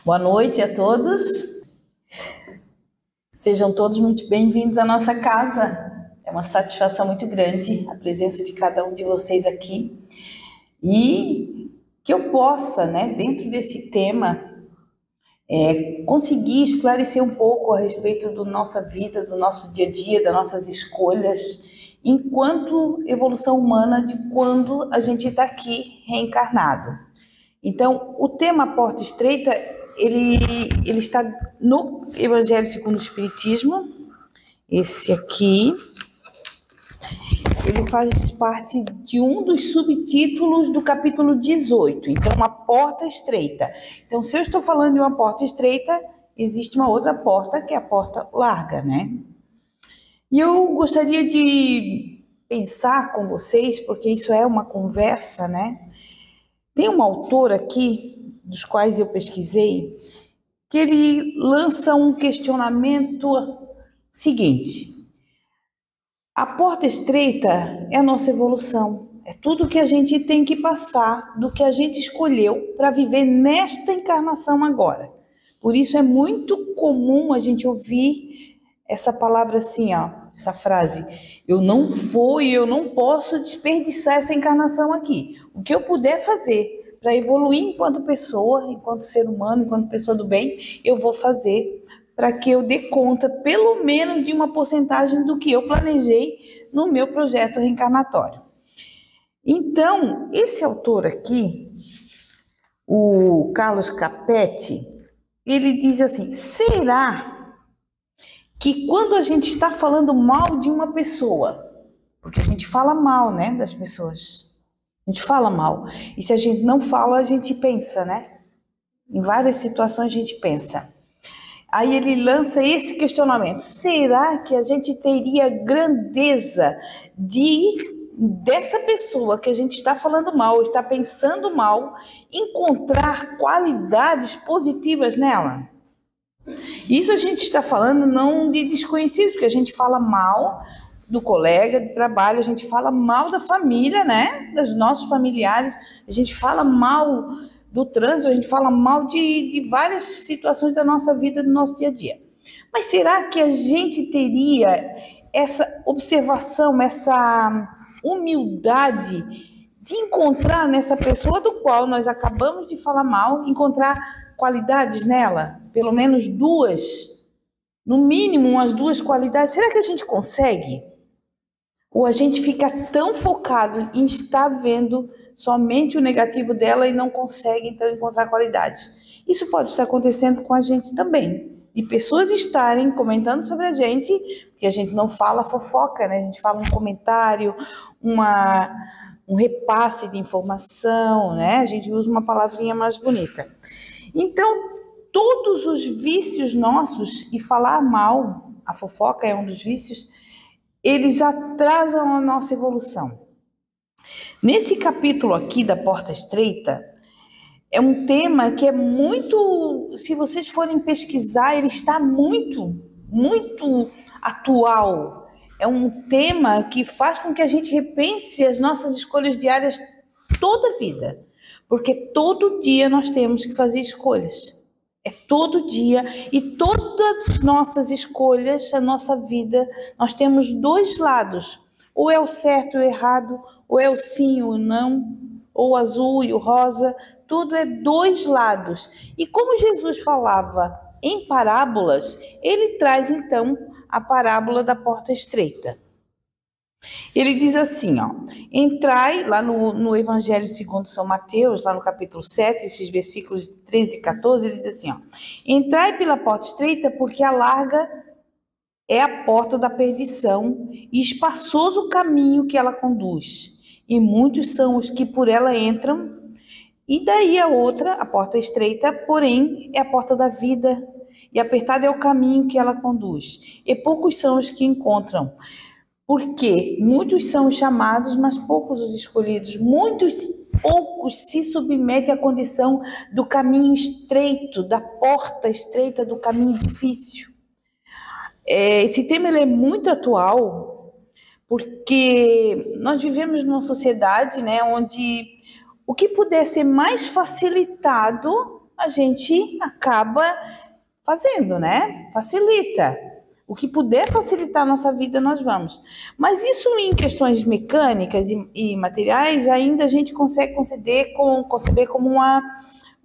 Boa noite a todos. Sejam todos muito bem-vindos à nossa casa. É uma satisfação muito grande a presença de cada um de vocês aqui e que eu possa, dentro desse tema, conseguir esclarecer um pouco a respeito da nossa vida, do nosso dia a dia, das nossas escolhas, enquanto evolução humana de quando a gente está aqui reencarnado. Então, o tema Porta Estreita, ele está no Evangelho segundo o Espiritismo. Esse aqui, ele faz parte de um dos subtítulos do capítulo 18. Então, a porta estreita. Então, se eu estou falando de uma porta estreita, existe uma outra porta, que é a porta larga, né? E eu gostaria de pensar com vocês, porque isso é uma conversa, né? Tem um autor aqui, dos quais eu pesquisei, que ele lança um questionamento seguinte: a porta estreita é a nossa evolução, é tudo que a gente tem que passar, do que a gente escolheu para viver nesta encarnação agora. Por isso é muito comum a gente ouvir essa palavra assim, essa frase: eu não vou e eu não posso desperdiçar essa encarnação aqui. O que eu puder fazer para evoluir enquanto pessoa, enquanto ser humano, enquanto pessoa do bem, eu vou fazer para que eu dê conta, pelo menos, de uma porcentagem do que eu planejei no meu projeto reencarnatório. Então, esse autor aqui, o Carlos Capetti, ele diz assim: será que quando a gente está falando mal de uma pessoa, porque a gente fala mal, das pessoas, a gente fala mal, e se a gente não fala, a gente pensa, em várias situações a gente pensa. Aí ele lança esse questionamento: será que a gente teria grandeza dessa pessoa que a gente está falando mal, está pensando mal, encontrar qualidades positivas nela? Isso a gente está falando não de desconhecidos, porque a gente fala mal do colega de trabalho, a gente fala mal da família, dos nossos familiares, a gente fala mal do trânsito, a gente fala mal de várias situações da nossa vida, do nosso dia a dia. Mas será que a gente teria essa observação, essa humildade de encontrar nessa pessoa do qual nós acabamos de falar mal, encontrar qualidades nela? Pelo menos duas, no mínimo umas duas qualidades. Será que a gente consegue? Ou a gente fica tão focado em estar vendo somente o negativo dela e não consegue, então, encontrar qualidades? Isso pode estar acontecendo com a gente também. E pessoas estarem comentando sobre a gente, porque a gente não fala fofoca, A gente fala um comentário, um repasse de informação, A gente usa uma palavrinha mais bonita. Então, todos os vícios nossos, e falar mal, a fofoca é um dos vícios, eles atrasam a nossa evolução. Nesse capítulo aqui da Porta Estreita, é um tema que é muito, se vocês forem pesquisar, ele está muito, muito atual. É um tema que faz com que a gente repense as nossas escolhas diárias toda a vida. Porque todo dia nós temos que fazer escolhas. É todo dia, e todas as nossas escolhas, a nossa vida, nós temos dois lados. Ou é o certo e o errado, ou é o sim e o não, ou o azul e o rosa. Tudo é dois lados. E como Jesus falava em parábolas, ele traz então a parábola da porta estreita. Ele diz assim, entrai, lá no Evangelho segundo São Mateus, lá no capítulo 7, esses versículos 13 e 14, ele diz assim, entrai pela porta estreita, porque a larga é a porta da perdição, e espaçoso o caminho que ela conduz, e muitos são os que por ela entram, e daí a outra, a porta estreita, porém, é a porta da vida, e apertado é o caminho que ela conduz, e poucos são os que encontram. Porque muitos são os chamados, mas poucos os escolhidos. Poucos se submetem à condição do caminho estreito, da porta estreita, do caminho difícil. Esse tema ele é muito atual, porque nós vivemos numa sociedade, onde o que puder ser mais facilitado a gente acaba fazendo, né? Facilita. O que puder facilitar a nossa vida, nós vamos. Mas isso em questões mecânicas e materiais, ainda a gente consegue conceber como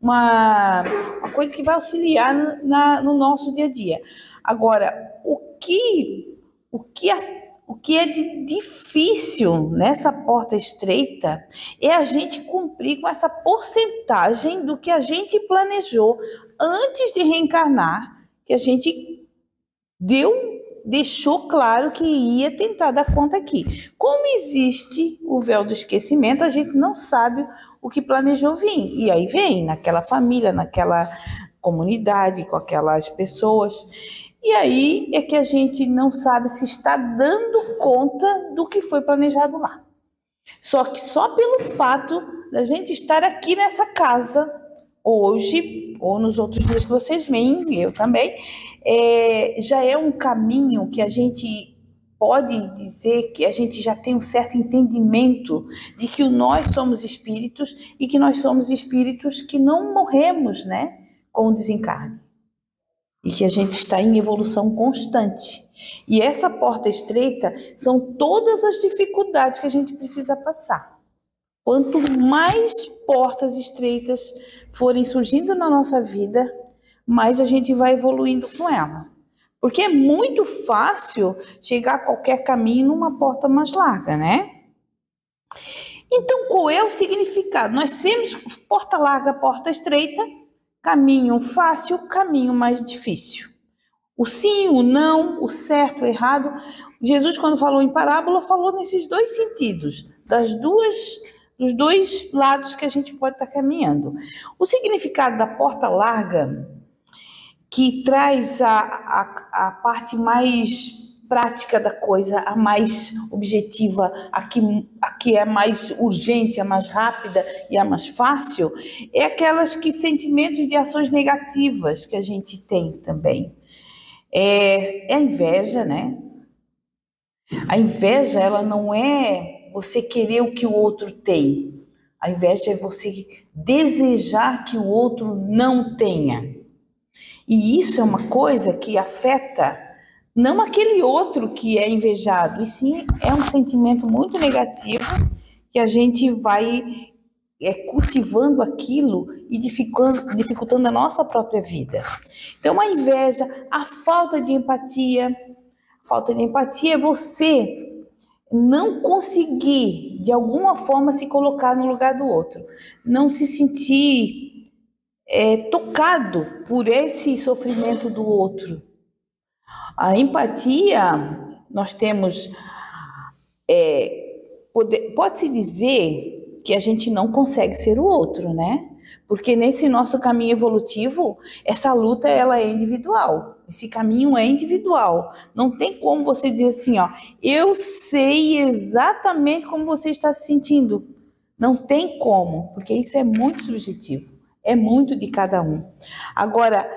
uma coisa que vai auxiliar no nosso dia a dia. Agora, o que é de difícil nessa porta estreita é a gente cumprir com essa porcentagem do que a gente planejou antes de reencarnar, que a gente deixou claro que ia tentar dar conta aqui. Como existe o véu do esquecimento, a gente não sabe o que planejou vir. E aí vem naquela família, naquela comunidade, com aquelas pessoas. E aí é que a gente não sabe se está dando conta do que foi planejado lá. Só que só pelo fato da gente estar aqui nessa casa hoje, ou nos outros dias que vocês veem, eu também, já é um caminho que a gente pode dizer que a gente já tem um certo entendimento de que nós somos espíritos e que nós somos espíritos que não morremos, né, com o desencarne. E que a gente está em evolução constante. E essa porta estreita são todas as dificuldades que a gente precisa passar. Quanto mais portas estreitas forem surgindo na nossa vida, mais a gente vai evoluindo com ela. Porque é muito fácil chegar a qualquer caminho numa porta mais larga, né? Então, qual é o significado? Nós temos porta larga, porta estreita, caminho fácil, caminho mais difícil. O sim, o não, o certo, o errado. Jesus, quando falou em parábola, falou nesses dois sentidos, dos dois lados que a gente pode estar caminhando. O significado da porta larga, que traz a parte mais prática da coisa, a mais objetiva, a que é mais urgente, a mais rápida e a mais fácil, é aquelas sentimentos de ações negativas que a gente tem também. É a inveja, né? A inveja, ela não é você querer o que o outro tem. A inveja é você desejar que o outro não tenha. E isso é uma coisa que afeta não aquele outro que é invejado, e sim é um sentimento muito negativo que a gente vai cultivando aquilo e dificultando a nossa própria vida. Então, a inveja, a falta de empatia. Falta de empatia é você não conseguir, de alguma forma, se colocar no lugar do outro. Não se sentir tocado por esse sofrimento do outro. A empatia, nós temos... pode-se dizer que a gente não consegue ser o outro, né? Porque nesse nosso caminho evolutivo, essa luta ela é individual. Esse caminho é individual. Não tem como você dizer assim, ó, eu sei exatamente como você está se sentindo. Não tem como, porque isso é muito subjetivo. É muito de cada um. Agora,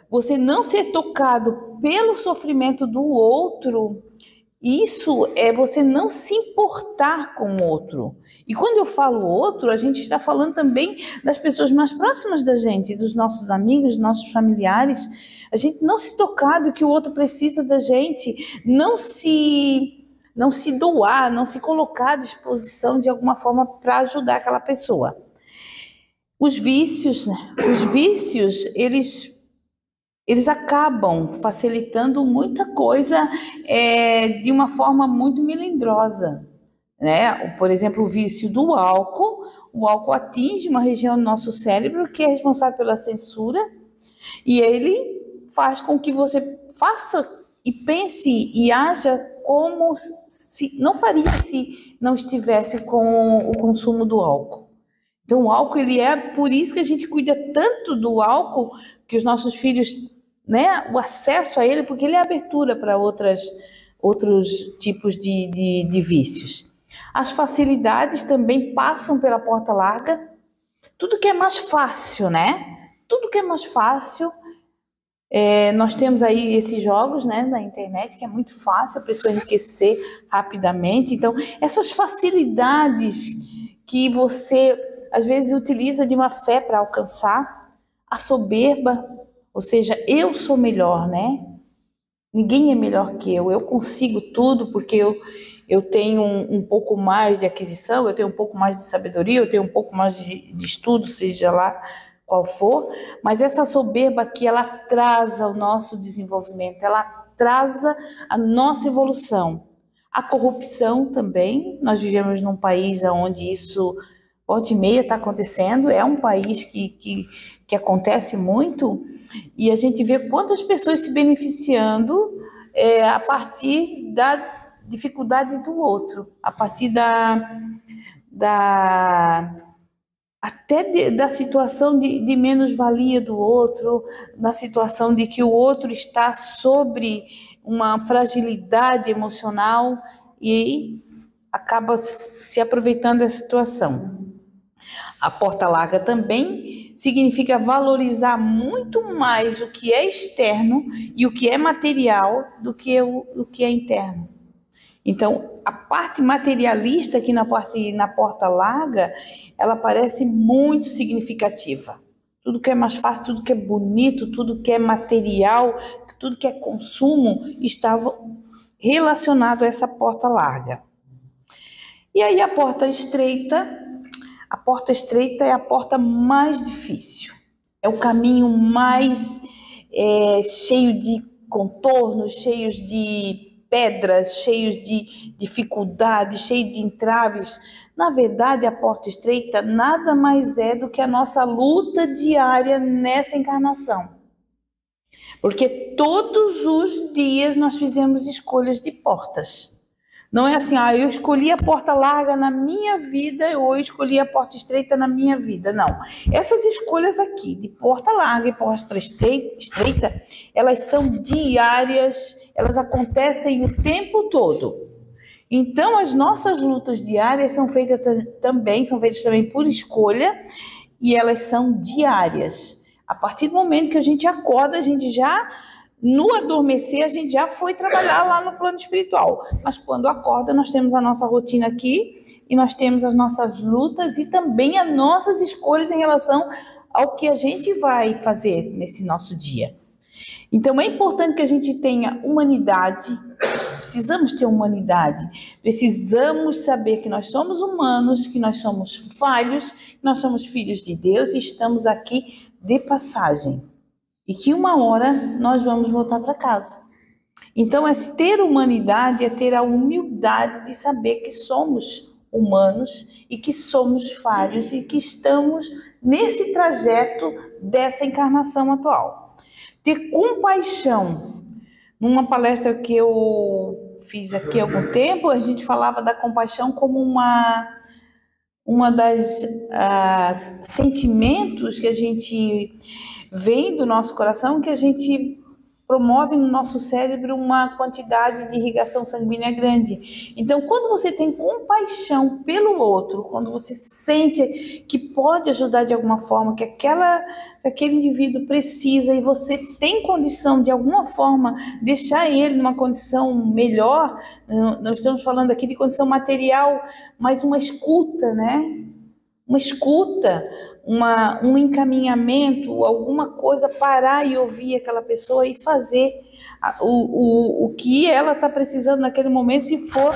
você não ser tocado pelo sofrimento do outro, isso é você não se importar com o outro. E quando eu falo outro, a gente está falando também das pessoas mais próximas da gente, dos nossos amigos, dos nossos familiares. A gente não se tocar do que o outro precisa da gente, não se doar, não se colocar à disposição de alguma forma para ajudar aquela pessoa. Os vícios, né? Eles acabam facilitando muita coisa de uma forma muito melindrosa, né? Por exemplo, o vício do álcool. O álcool atinge uma região do nosso cérebro que é responsável pela censura e ele faz com que você faça e pense e haja como se não faria se não estivesse com o consumo do álcool. Então, o álcool, por isso que a gente cuida tanto do álcool, que os nossos filhos, né, o acesso a ele, porque ele é abertura para outros tipos de vícios. As facilidades também passam pela porta larga. Tudo que é mais fácil, né? Tudo que é mais fácil. Nós temos aí esses jogos, né, na internet, que é muito fácil a pessoa enriquecer rapidamente. Então, essas facilidades que você às vezes utiliza de má fé para alcançar, a soberba, ou seja, eu sou melhor, né? Ninguém é melhor que eu consigo tudo porque eu tenho um pouco mais de aquisição, eu tenho um pouco mais de sabedoria, eu tenho um pouco mais de estudo, seja lá qual for, mas essa soberba aqui, ela atrasa o nosso desenvolvimento, ela atrasa a nossa evolução. A corrupção também, nós vivemos num país onde isso, volta e meia, está acontecendo, é um país que acontece muito, e a gente vê quantas pessoas se beneficiando a partir da dificuldade do outro, a partir da situação de menos-valia do outro, da situação de que o outro está sobre uma fragilidade emocional e acaba se aproveitando da situação. A porta larga também significa valorizar muito mais o que é externo e o que é material do que o que é interno. Então, a parte materialista aqui na porta larga, ela parece muito significativa. Tudo que é mais fácil, tudo que é bonito, tudo que é material, tudo que é consumo, estava relacionado a essa porta larga. E aí a porta estreita é a porta mais difícil. É o caminho mais cheio de contornos, cheios de pedras, cheios de dificuldades, cheios de entraves. Na verdade, a porta estreita nada mais é do que a nossa luta diária nessa encarnação. Porque todos os dias nós fizemos escolhas de portas. Não é assim, eu escolhi a porta larga na minha vida ou eu escolhi a porta estreita na minha vida. Não. Essas escolhas aqui, de porta larga e porta estreita, elas são diárias, elas acontecem o tempo todo. Então, as nossas lutas diárias são feitas também por escolha e elas são diárias. A partir do momento que a gente acorda, a gente já... No adormecer, a gente já foi trabalhar lá no plano espiritual. Mas quando acorda, nós temos a nossa rotina aqui e nós temos as nossas lutas e também as nossas escolhas em relação ao que a gente vai fazer nesse nosso dia. Então, é importante que a gente tenha humanidade. Precisamos ter humanidade. Precisamos saber que nós somos humanos, que nós somos falhos, que nós somos filhos de Deus e estamos aqui de passagem. E que uma hora nós vamos voltar para casa. Então, ter humanidade é ter a humildade de saber que somos humanos e que somos falhos e que estamos nesse trajeto dessa encarnação atual. Ter compaixão. Numa palestra que eu fiz aqui há algum tempo, a gente falava da compaixão como uma das sentimentos que a gente vem do nosso coração, que a gente promove no nosso cérebro uma quantidade de irrigação sanguínea grande. Então, quando você tem compaixão pelo outro, quando você sente que pode ajudar de alguma forma, que aquele indivíduo precisa e você tem condição de alguma forma deixar ele numa condição melhor, nós estamos falando aqui de condição material, mas uma escuta, né? Uma escuta, um encaminhamento, alguma coisa, parar e ouvir aquela pessoa e fazer o que ela está precisando naquele momento, se for,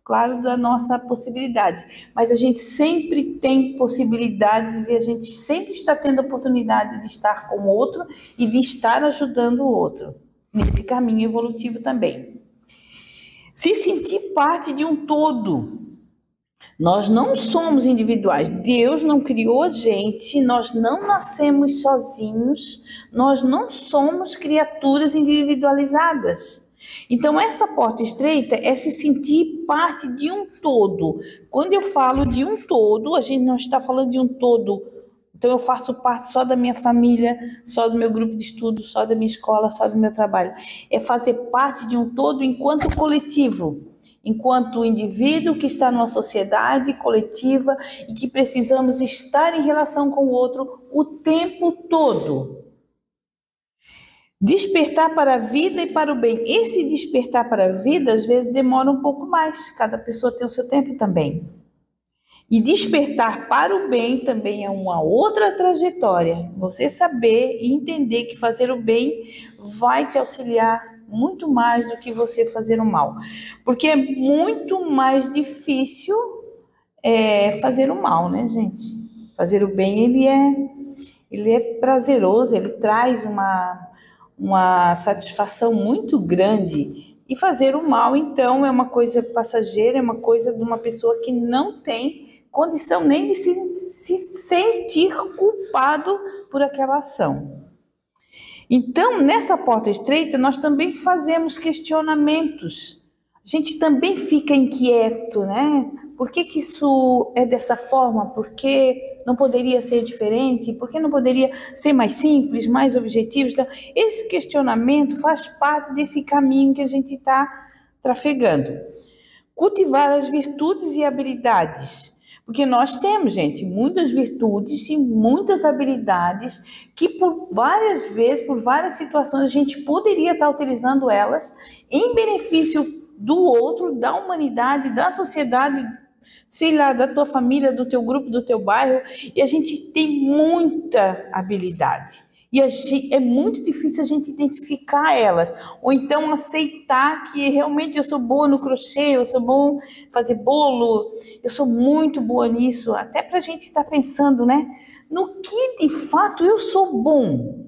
claro, da nossa possibilidade. Mas a gente sempre tem possibilidades e a gente sempre está tendo a oportunidade de estar com o outro e de estar ajudando o outro, nesse caminho evolutivo também. Se sentir parte de um todo. Nós não somos individuais, Deus não criou a gente, nós não nascemos sozinhos, nós não somos criaturas individualizadas. Então, essa porta estreita é se sentir parte de um todo. Quando eu falo de um todo, a gente não está falando de um todo. Então, eu faço parte só da minha família, só do meu grupo de estudo, só da minha escola, só do meu trabalho. É fazer parte de um todo enquanto coletivo. Enquanto indivíduo que está numa sociedade coletiva e que precisamos estar em relação com o outro o tempo todo. Despertar para a vida e para o bem. Esse despertar para a vida, às vezes, demora um pouco mais. Cada pessoa tem o seu tempo também. E despertar para o bem também é uma outra trajetória. Você saber e entender que fazer o bem vai te auxiliar muito mais do que você fazer o mal. Porque é muito mais difícil fazer o mal, né, gente? Fazer o bem, ele é prazeroso, ele traz uma satisfação muito grande. E fazer o mal, então, é uma coisa passageira, é uma coisa de uma pessoa que não tem condição nem de se sentir culpado por aquela ação. Então, nessa porta estreita, nós também fazemos questionamentos. A gente também fica inquieto, né? Por que isso é dessa forma? Por que não poderia ser diferente? Por que não poderia ser mais simples, mais objetivo? Então, esse questionamento faz parte desse caminho que a gente está trafegando. Cultivar as virtudes e habilidades. Porque nós temos, gente, muitas virtudes e muitas habilidades que por várias vezes, por várias situações, a gente poderia estar utilizando elas em benefício do outro, da humanidade, da sociedade, sei lá, da tua família, do teu grupo, do teu bairro, e a gente tem muita habilidade. E é muito difícil a gente identificar elas, ou então aceitar que realmente eu sou boa no crochê, eu sou bom fazer bolo, eu sou muito boa nisso, até para a gente estar pensando, né? No que de fato eu sou bom,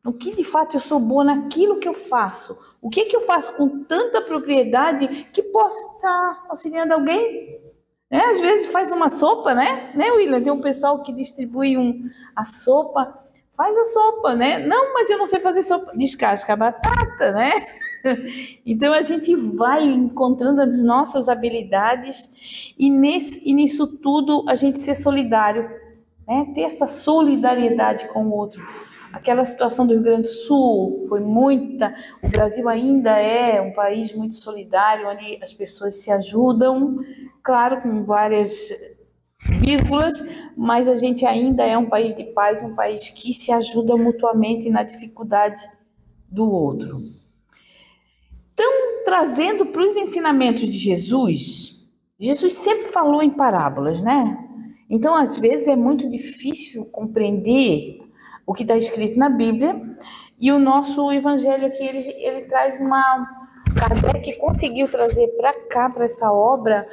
no que de fato eu sou boa naquilo que eu faço, o que eu faço com tanta propriedade que posso estar auxiliando alguém? Às vezes faz uma sopa, né, William? Tem um pessoal que distribui a sopa. Faz a sopa, né? Não, mas eu não sei fazer sopa. Descasca a batata, né? Então, a gente vai encontrando as nossas habilidades e nisso tudo a gente ser solidário, né? Ter essa solidariedade com o outro. Aquela situação do Rio Grande do Sul foi muita... O Brasil ainda é um país muito solidário, onde as pessoas se ajudam, claro, com várias vírgulas, mas a gente ainda é um país de paz, um país que se ajuda mutuamente na dificuldade do outro. Então, trazendo para os ensinamentos de Jesus, Jesus sempre falou em parábolas, né? Então, às vezes é muito difícil compreender o que está escrito na Bíblia, e o nosso evangelho aqui, ele traz Kardec conseguiu trazer para cá, para essa obra,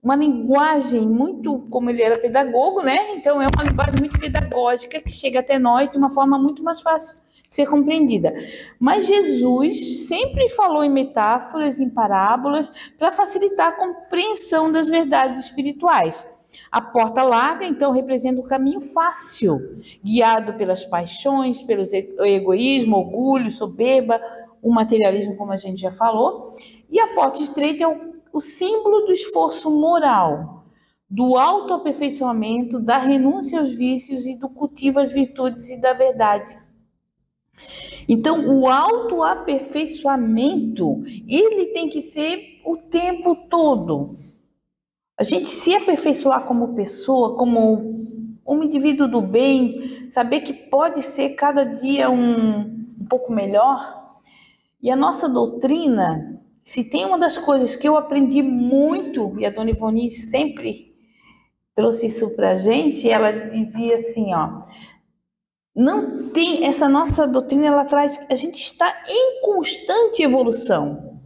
uma linguagem muito, como ele era pedagogo, né? Então é uma linguagem muito pedagógica que chega até nós de uma forma muito mais fácil de ser compreendida. Mas Jesus sempre falou em metáforas, em parábolas, para facilitar a compreensão das verdades espirituais. A porta larga, então, representa um caminho fácil, guiado pelas paixões, pelo egoísmo, orgulho, soberba, o materialismo, como a gente já falou. E a porta estreita é o símbolo do esforço moral, do autoaperfeiçoamento, da renúncia aos vícios e do cultivo às virtudes e da verdade. Então, o autoaperfeiçoamento, ele tem que ser o tempo todo. A gente se aperfeiçoar como pessoa, como um indivíduo do bem, saber que pode ser cada dia um pouco melhor. E a nossa doutrina, se tem uma das coisas que eu aprendi muito, e a Dona Ivone sempre trouxe isso para a gente, ela dizia assim, não tem, essa nossa doutrina, ela traz, a gente está em constante evolução.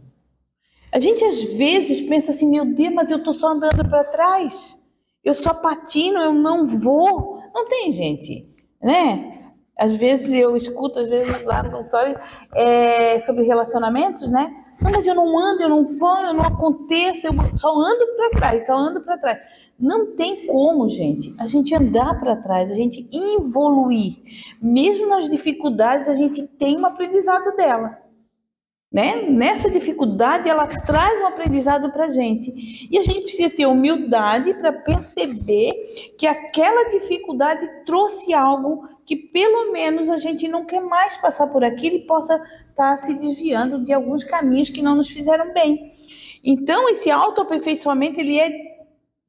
A gente às vezes pensa assim, meu Deus, mas eu estou só andando para trás, eu só patino, eu não vou. Não tem, gente, né? Às vezes eu escuto, às vezes lá no consultório, sobre relacionamentos, né? Não, mas eu não ando, eu não vou, eu não aconteço, eu só ando para trás, só ando para trás. Não tem como, gente, a gente andar para trás, a gente evoluir. Mesmo nas dificuldades, a gente tem um aprendizado dela. Né? Nessa dificuldade, ela traz um aprendizado para a gente. E a gente precisa ter humildade para perceber que aquela dificuldade trouxe algo que, pelo menos, a gente não quer mais passar por aquilo e possa estar se desviando de alguns caminhos que não nos fizeram bem. Então, esse autoaperfeiçoamento, ele é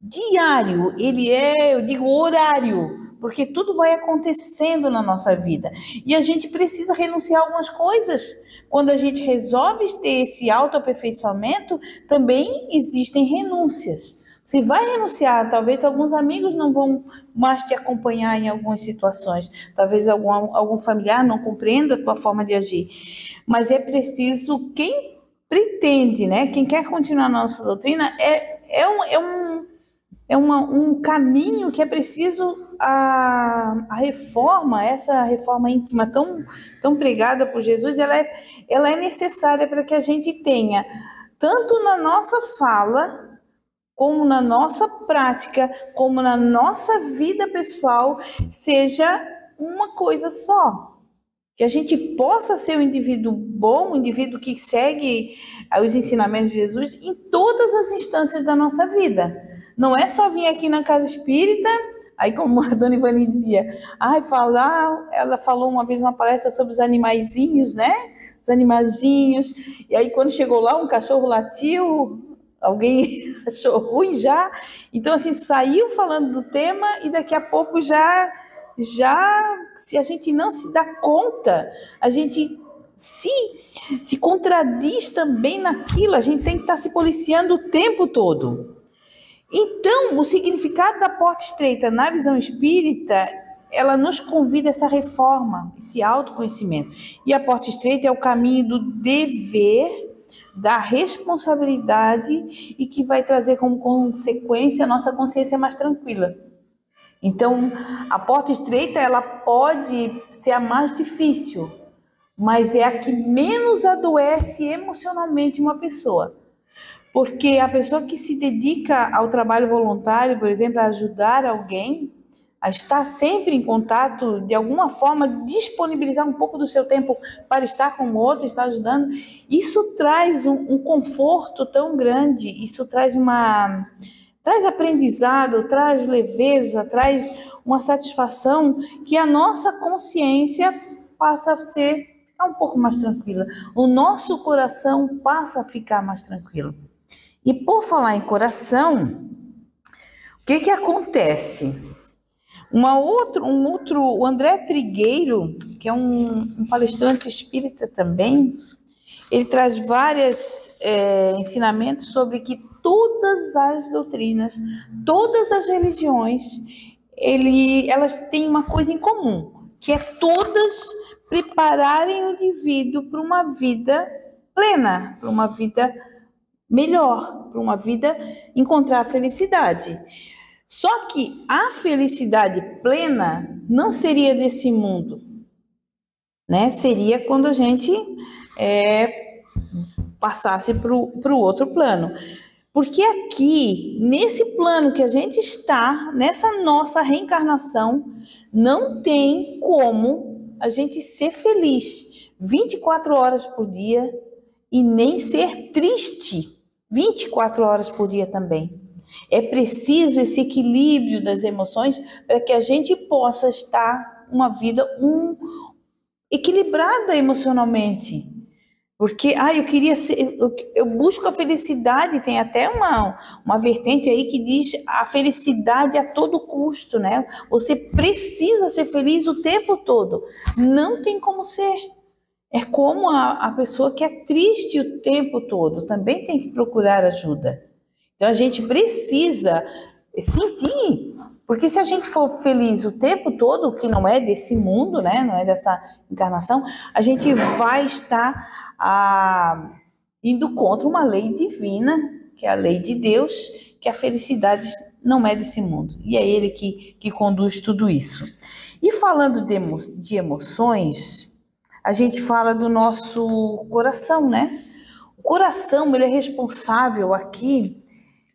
diário, ele é, eu digo, horário, porque tudo vai acontecendo na nossa vida. E a gente precisa renunciar a algumas coisas. Quando a gente resolve ter esse autoaperfeiçoamento, também existem renúncias. Você vai renunciar, talvez alguns amigos não vão mais te acompanhar em algumas situações, talvez algum familiar não compreenda a tua forma de agir, mas é preciso, quem pretende, né, quem quer continuar na nossa doutrina, um caminho que é preciso a reforma, essa reforma íntima tão pregada por Jesus, ela é necessária para que a gente tenha, tanto na nossa fala, como na nossa prática, como na nossa vida pessoal, seja uma coisa só. Que a gente possa ser um indivíduo bom, um indivíduo que segue os ensinamentos de Jesus em todas as instâncias da nossa vida. Não é só vir aqui na casa espírita, aí como a dona Ivani dizia, ela falou uma vez uma palestra sobre os animaizinhos, né? Os animaizinhos, e aí quando chegou lá, um cachorro latiu, alguém achou ruim já, então assim, saiu falando do tema e daqui a pouco já se a gente não se dá conta, a gente se contradiz também naquilo, a gente tem que estar se policiando o tempo todo. Então, o significado da porta estreita na visão espírita, ela nos convida a essa reforma, esse autoconhecimento. E a porta estreita é o caminho do dever, da responsabilidade e que vai trazer como consequência a nossa consciência mais tranquila. Então, a porta estreita, ela pode ser a mais difícil, mas é a que menos adoece emocionalmente uma pessoa. Porque a pessoa que se dedica ao trabalho voluntário, por exemplo, a ajudar alguém, a estar sempre em contato, de alguma forma, disponibilizar um pouco do seu tempo para estar com o outro, estar ajudando, isso traz um conforto tão grande, isso traz aprendizado, traz leveza, traz uma satisfação que a nossa consciência passa a ficar um pouco mais tranquila. O nosso coração passa a ficar mais tranquilo. E por falar em coração, o que acontece? O André Trigueiro, que é um palestrante espírita também, ele traz vários ensinamentos sobre que todas as doutrinas, todas as religiões, elas têm uma coisa em comum, que é todas prepararem o indivíduo para uma vida plena, para uma vida melhor, para uma vida encontrar a felicidade. Só que a felicidade plena não seria desse mundo, né? Seria quando a gente passasse para o outro plano. Porque aqui, nesse plano que a gente está, nessa nossa reencarnação, não tem como a gente ser feliz 24 horas por dia e nem ser triste 24 horas por dia também. É preciso esse equilíbrio das emoções para que a gente possa estar uma vida equilibrada emocionalmente. Porque, eu busco a felicidade, tem até uma vertente aí que diz a felicidade a todo custo, né? Você precisa ser feliz o tempo todo. Não tem como ser. É como a pessoa que é triste o tempo todo, também tem que procurar ajuda. Então, a gente precisa sentir, porque se a gente for feliz o tempo todo, que não é desse mundo, né, não é dessa encarnação, a gente vai estar indo contra uma lei divina, que é a lei de Deus, que a felicidade não é desse mundo. E é Ele que conduz tudo isso. E falando de emoções, a gente fala do nosso coração, né? O coração, ele é responsável aqui,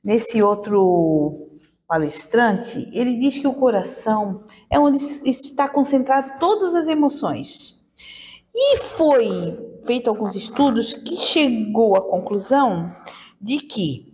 nesse outro palestrante, ele diz que o coração é onde está concentrado todas as emoções. E foi feito alguns estudos que chegou à conclusão de que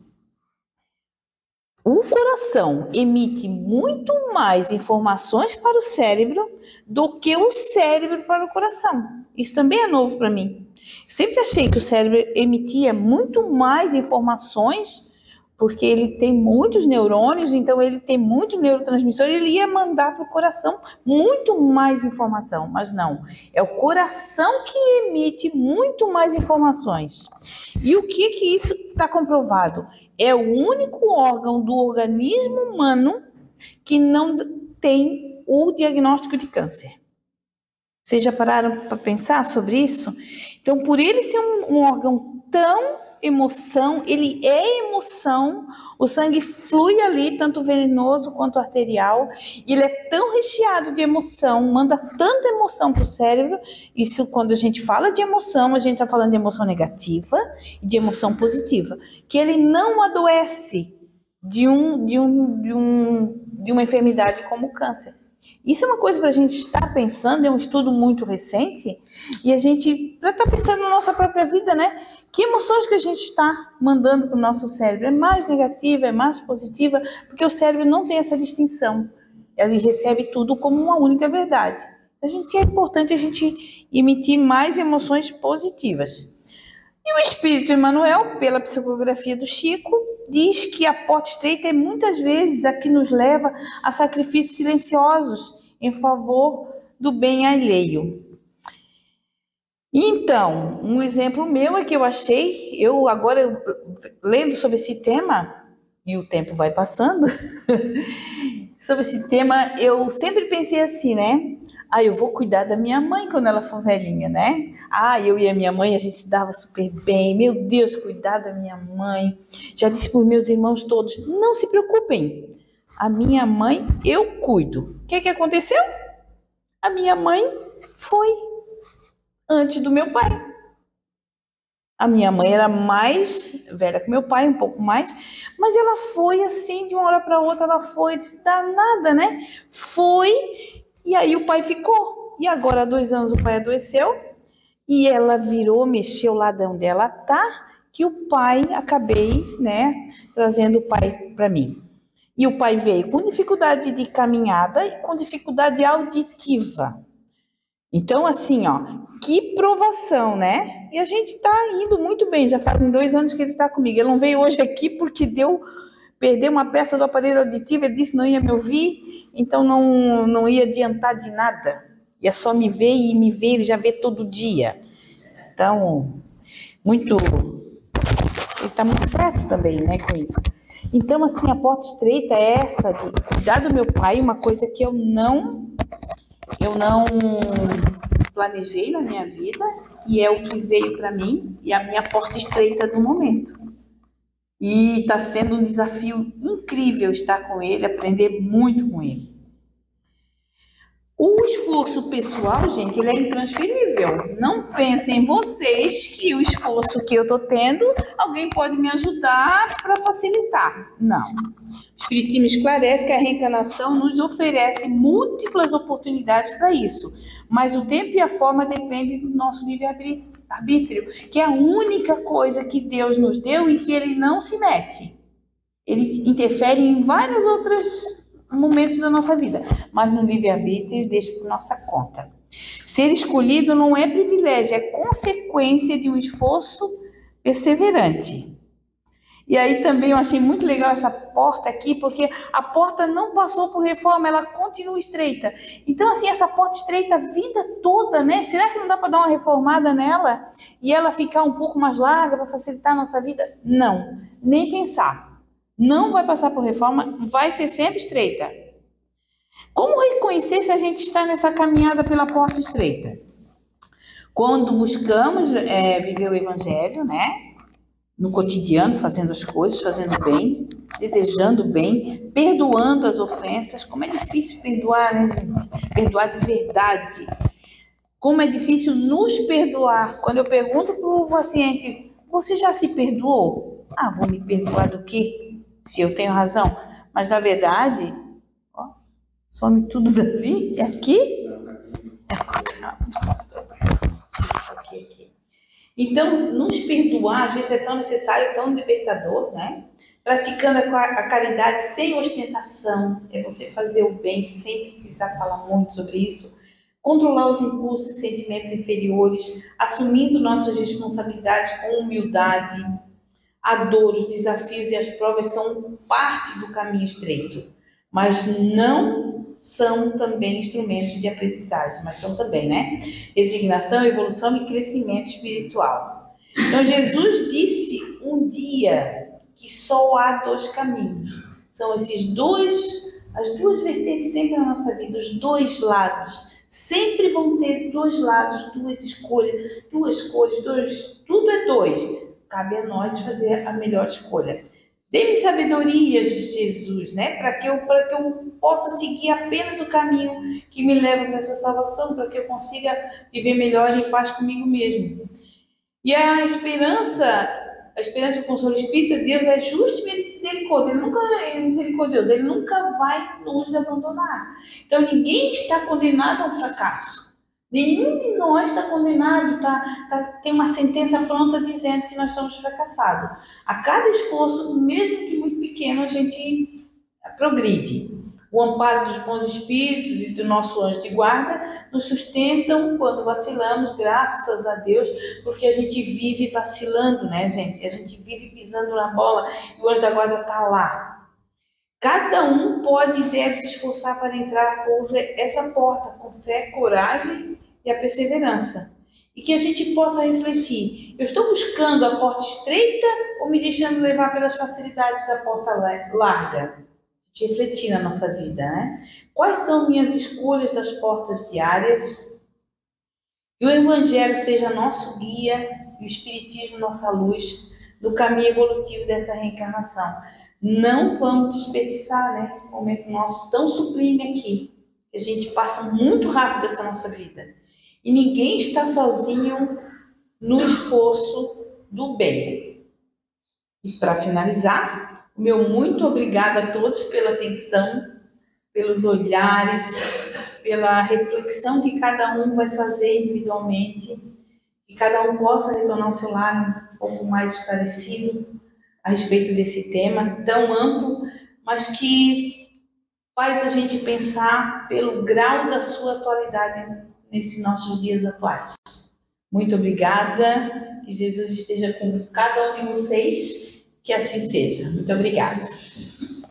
o coração emite muito mais informações para o cérebro do que o cérebro para o coração. Isso também é novo para mim. Eu sempre achei que o cérebro emitia muito mais informações, porque ele tem muitos neurônios, então ele tem muito neurotransmissor, ele ia mandar para o coração muito mais informação, mas não. É o coração que emite muito mais informações. E o que isso está comprovado? É o único órgão do organismo humano que não tem o diagnóstico de câncer. Vocês já pararam para pensar sobre isso? Então, por ele ser um órgão tão emoção, ele é emoção, o sangue flui ali, tanto venenoso quanto arterial, e ele é tão recheado de emoção, manda tanta emoção para o cérebro. Isso, quando a gente fala de emoção, a gente está falando de emoção negativa e de emoção positiva, que ele não adoece de uma enfermidade como o câncer. Isso é uma coisa para a gente estar pensando, é um estudo muito recente, e a gente, para estar pensando na nossa própria vida, né? Que emoções que a gente está mandando para o nosso cérebro? É mais negativa, é mais positiva? Porque o cérebro não tem essa distinção. Ele recebe tudo como uma única verdade. É importante a gente emitir mais emoções positivas. E o Espírito Emmanuel, pela psicografia do Chico, diz que a porta estreita é muitas vezes a que nos leva a sacrifícios silenciosos em favor do bem alheio. Então, um exemplo meu é que eu achei, lendo sobre esse tema, e o tempo vai passando, sobre esse tema, eu sempre pensei assim, né? Eu vou cuidar da minha mãe quando ela for velhinha, né? Eu e a minha mãe, a gente se dava super bem. Meu Deus, cuidar da minha mãe. Já disse para os meus irmãos todos, não se preocupem. A minha mãe, eu cuido. O que aconteceu? A minha mãe foi antes do meu pai. A minha mãe era mais velha que meu pai, um pouco mais, mas ela foi assim, de uma hora para outra, ela foi, disse, dá nada, né? Foi, e aí o pai ficou. E agora, há 2 anos, o pai adoeceu, e ela virou, mexeu lá de onde ela tá, que o pai, acabei, né, trazendo o pai para mim. E o pai veio com dificuldade de caminhada e com dificuldade auditiva. Então, assim, que provação, né? E a gente tá indo muito bem, já fazem 2 anos que ele está comigo. Ele não veio hoje aqui porque perdeu uma peça do aparelho auditivo, ele disse que não ia me ouvir, então não ia adiantar de nada. Ia só me ver e me ver, ele já vê todo dia. Então, ele está muito certo também, né, com isso. Então, assim, a porta estreita é essa, de cuidar do meu pai, uma coisa que eu não planejei na minha vida, e é o que veio para mim, e a minha porta estreita do momento. E está sendo um desafio incrível estar com ele, aprender muito com ele. O esforço pessoal, gente, ele é intransferível. Não pensem vocês que o esforço que eu estou tendo, alguém pode me ajudar para facilitar. Não. O Espiritismo esclarece que a reencarnação nos oferece múltiplas oportunidades para isso, mas o tempo e a forma dependem do nosso livre-arbítrio, que é a única coisa que Deus nos deu e que Ele não se mete. Ele interfere em várias outras momentos da nossa vida, mas no livre-arbítrio deixa por nossa conta. Ser escolhido não é privilégio, é consequência de um esforço perseverante. E aí também eu achei muito legal essa porta aqui, porque a porta não passou por reforma, ela continua estreita. Então, assim, essa porta estreita a vida toda, né? Será que não dá para dar uma reformada nela e ela ficar um pouco mais larga para facilitar a nossa vida? Não, nem pensar. Não vai passar por reforma, vai ser sempre estreita. Como reconhecer se a gente está nessa caminhada pela porta estreita? Quando buscamos viver o Evangelho, né? No cotidiano, fazendo as coisas, fazendo bem, desejando bem, perdoando as ofensas. Como é difícil perdoar, né, gente? Perdoar de verdade. Como é difícil nos perdoar. Quando eu pergunto para o paciente, você já se perdoou? Vou me perdoar do quê? Se eu tenho razão. Mas, na verdade, some tudo dali. É aqui? Aqui. Então, nos perdoar, às vezes é tão necessário, tão libertador, né? Praticando a caridade sem ostentação. É você fazer o bem sem precisar falar muito sobre isso. Controlar os impulsos e sentimentos inferiores, assumindo nossas responsabilidades com humildade. A dor, os desafios e as provas são parte do caminho estreito, mas não são também instrumentos de aprendizagem, mas são também, né? Resignação, evolução e crescimento espiritual. Então, Jesus disse um dia que só há dois caminhos. São as duas vertentes sempre na nossa vida, os dois lados. Sempre vão ter dois lados, duas escolhas, duas cores, tudo é dois. Cabe a nós fazer a melhor escolha. Dê-me sabedoria, Jesus, né? Para que eu possa seguir apenas o caminho que me leva para essa salvação, para que eu consiga viver melhor em paz comigo mesmo. E a esperança e o consolo espírita, Deus é justo e misericórdia. Ele nunca é misericordioso, ele nunca vai nos abandonar. Então ninguém está condenado ao fracasso. Nenhum de nós está condenado, tem uma sentença pronta dizendo que nós somos fracassados. A cada esforço, mesmo que muito pequeno, a gente progride. O amparo dos bons espíritos e do nosso anjo de guarda nos sustentam quando vacilamos, graças a Deus, porque a gente vive vacilando, né, gente? A gente vive pisando na bola e o anjo da guarda está lá. Cada um pode e deve se esforçar para entrar por essa porta com fé, coragem e a perseverança. E que a gente possa refletir: eu estou buscando a porta estreita ou me deixando levar pelas facilidades da porta larga? De refletir na nossa vida, né? Quais são minhas escolhas das portas diárias? Que o Evangelho seja nosso guia e o Espiritismo nossa luz no caminho evolutivo dessa reencarnação. Não vamos desperdiçar, né, esse momento nosso tão sublime aqui. A gente passa muito rápido essa nossa vida. E ninguém está sozinho no esforço do bem. E para finalizar, o meu muito obrigada a todos pela atenção, pelos olhares, pela reflexão que cada um vai fazer individualmente, que cada um possa retornar ao seu lar um pouco mais esclarecido a respeito desse tema tão amplo, mas que faz a gente pensar pelo grau da sua atualidade nesses nossos dias atuais. Muito obrigada, que Jesus esteja com cada um de vocês, que assim seja. Muito obrigada.